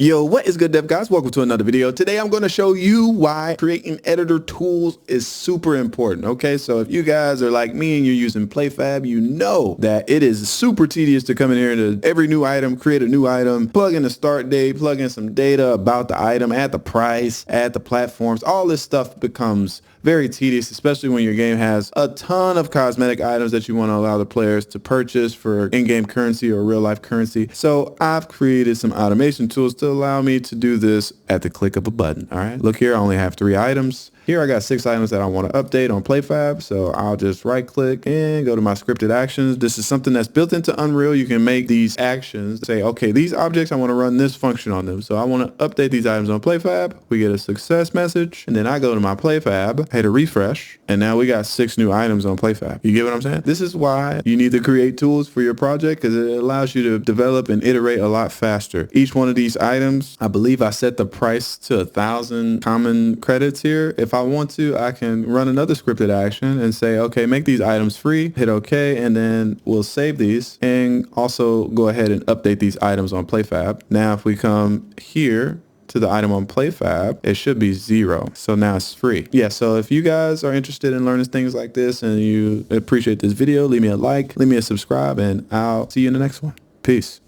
Yo, what is good, dev guys? Welcome to another video. Today I'm going to show you why creating editor tools is super important. Okay, so if you guys are like me and you're using PlayFab, you know that it is super tedious to come in here to every new item, create a new item, plug in the start date, plug in some data about the item, add the price, add the platforms. All this stuff becomes very tedious, especially when your game has a ton of cosmetic items that you want to allow the players to purchase for in-game currency or real-life currency. So I've created some automation tools to allow me to do this at the click of a button. All right, look here, I only have 3 items. Here I got 6 items that I want to update on PlayFab, so I'll just right click and go to my scripted actions. This is something that's built into Unreal. You can make these actions, say, okay, these objects, I want to run this function on them. So I want to update these items on PlayFab. We get a success message, and then I go to my PlayFab, hit a refresh, and now we got 6 new items on PlayFab. You get what I'm saying? This is why you need to create tools for your project, because it allows you to develop and iterate a lot faster. Each one of these items, I believe I set the price to 1,000 common credits here. If I want to, I can run another scripted action and say, okay, make these items free, hit okay, and then we'll save these and also go ahead and update these items on PlayFab. Now, if we come here to the item on PlayFab, it should be 0. So now it's free. Yeah, so if you guys are interested in learning things like this and you appreciate this video, leave me a like, leave me a subscribe, and I'll see you in the next one. Peace.